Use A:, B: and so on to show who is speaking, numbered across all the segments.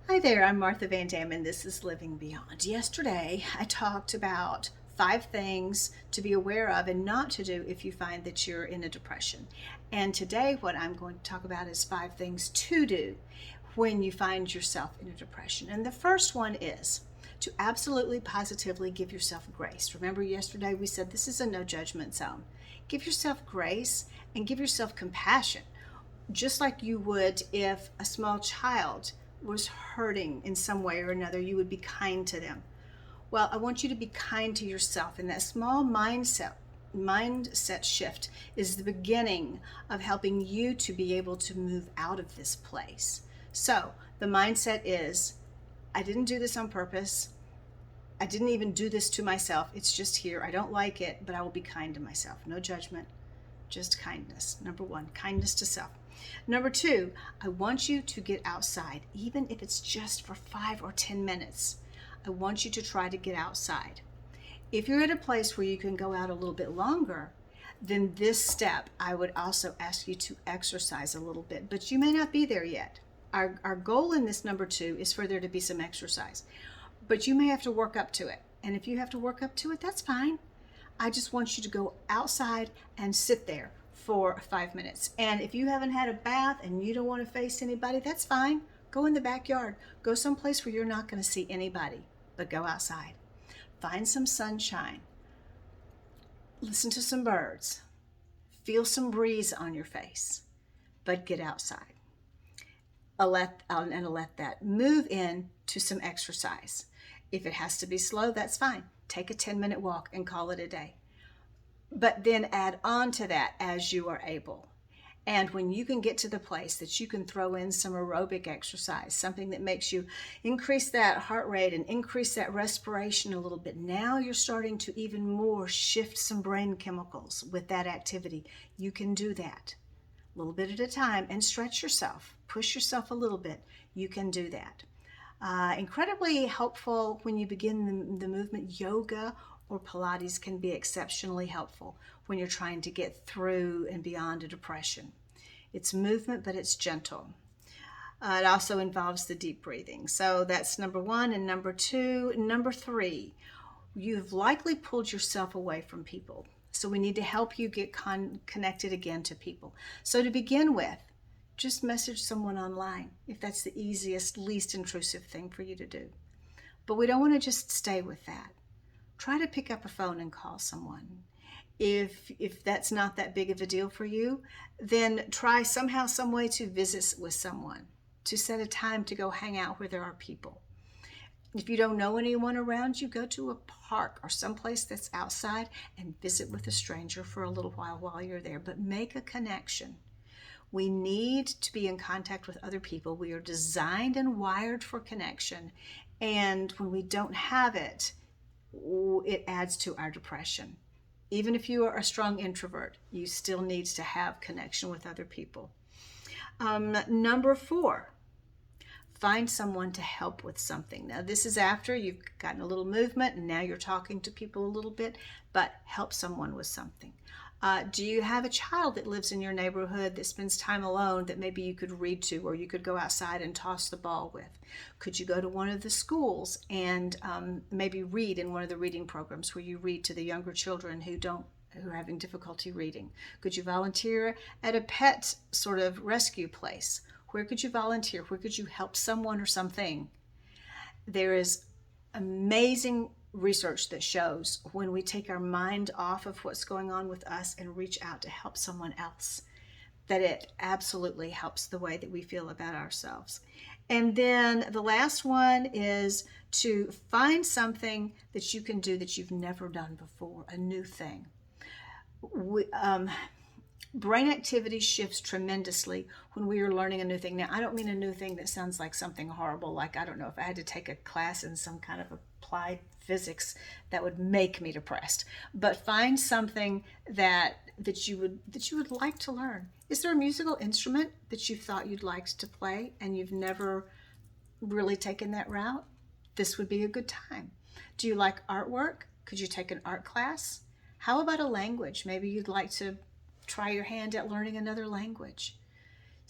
A: Hi there, I'm Martha Van Dam, and this is Living Beyond. Yesterday, I talked about 5 things to be aware of and not to do if you find that you're in a depression. And today, what I'm going to talk about is 5 things to do when you find yourself in a depression. And the first one is to absolutely positively give yourself grace. Remember, yesterday we said this is a no judgment zone. Give yourself grace and give yourself compassion, just like you would if a small child was hurting in some way or another. You would be kind to them. Well, I want you to be kind to yourself, and that small mindset shift is the beginning of helping you to be able to move out of this place. So the mindset is, I didn't do this on purpose. I didn't even do this to myself. It's just here. I don't like it, but I will be kind to myself. No judgment, just kindness. Number one, kindness to self. Number two, I want you to get outside, even if it's just for 5 or 10 minutes. I want you to try to get outside. If you're at a place where you can go out a little bit longer, then this step, I would also ask you to exercise a little bit, but you may not be there yet. Our goal in this number 2 is for there to be some exercise, but you may have to work up to it. And if you have to work up to it, that's fine. I just want you to go outside and sit there for 5 minutes. And if you haven't had a bath and you don't want to face anybody, that's fine. Go in the backyard. Go someplace where you're not going to see anybody, but go outside. Find some sunshine. Listen to some birds. Feel some breeze on your face, but get outside. Let that move in to some exercise. If it has to be slow, that's fine. Take a 10-minute walk and call it a day. But then add on to that as you are able. And when you can get to the place that you can throw in some aerobic exercise, something that makes you increase that heart rate and increase that respiration a little bit, now you're starting to even more shift some brain chemicals with that activity. You can do that a little bit at a time and stretch yourself, push yourself a little bit. You can do that. Incredibly helpful when you begin the movement. Yoga or Pilates can be exceptionally helpful when you're trying to get through and beyond a depression. It's movement, but it's gentle. It also involves the deep breathing. So that's number 1. And number 2, number 3, you've likely pulled yourself away from people. So we need to help you get connected again to people. So to begin with, just message someone online if that's the easiest, least intrusive thing for you to do. But we don't want to just stay with that. Try to pick up a phone and call someone. If that's not that big of a deal for you, then try somehow, some way to visit with someone, to set a time to go hang out where there are people. If you don't know anyone around you, go to a park or someplace that's outside and visit with a stranger for a little while you're there, but make a connection. We need to be in contact with other people. We are designed and wired for connection, and when we don't have it, it adds to our depression. Even if you are a strong introvert, you still need to have connection with other people. Number 4, find someone to help with something. Now, this is after you've gotten a little movement and now you're talking to people a little bit, but help someone with something. Do you have a child that lives in your neighborhood that spends time alone that maybe you could read to, or you could go outside and toss the ball with? Could you go to one of the schools and maybe read in one of the reading programs where you read to the younger children who are having difficulty reading? Could you volunteer at a pet sort of rescue place? Where could you volunteer? Where could you help someone or something? There is amazing research that shows when we take our mind off of what's going on with us and reach out to help someone else, that it absolutely helps the way that we feel about ourselves. And then the last one is to find something that you can do that you've never done before, a new thing. Brain activity shifts tremendously when we are learning a new thing. Now, I don't mean a new thing that sounds like something horrible, like, I don't know, if I had to take a class in some kind of applied physics, that would make me depressed. But find something that you would like to learn. Is there a musical instrument that you thought you'd like to play and you've never really taken that route? This would be a good time. Do you like artwork? Could you take an art class? How about a language? Maybe you'd like to try your hand at learning another language.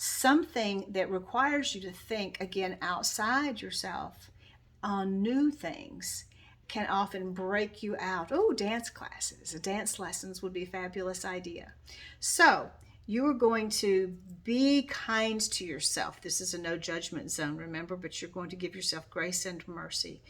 A: something that requires you to think again outside yourself on new things can often break you out. Oh, dance classes, dance lessons would be a fabulous idea. So you are going to be kind to yourself. This is a no judgment zone, remember, but you're going to give yourself grace and mercy.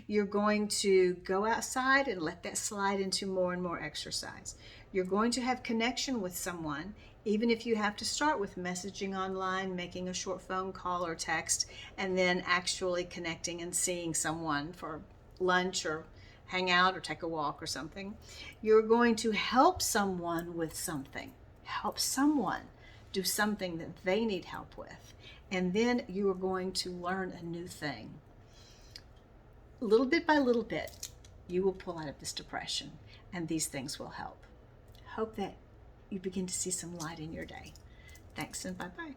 A: You're going to go outside and let that slide into more and more exercise. You're going to have connection with someone, even if you have to start with messaging online, making a short phone call or text, and then actually connecting and seeing someone for lunch or hang out or take a walk or something. You're going to help someone with something. Help someone do something that they need help with. And then you are going to learn a new thing. Little bit by little bit, you will pull out of this depression, and these things will help. Hope that you begin to see some light in your day. Thanks, and bye-bye.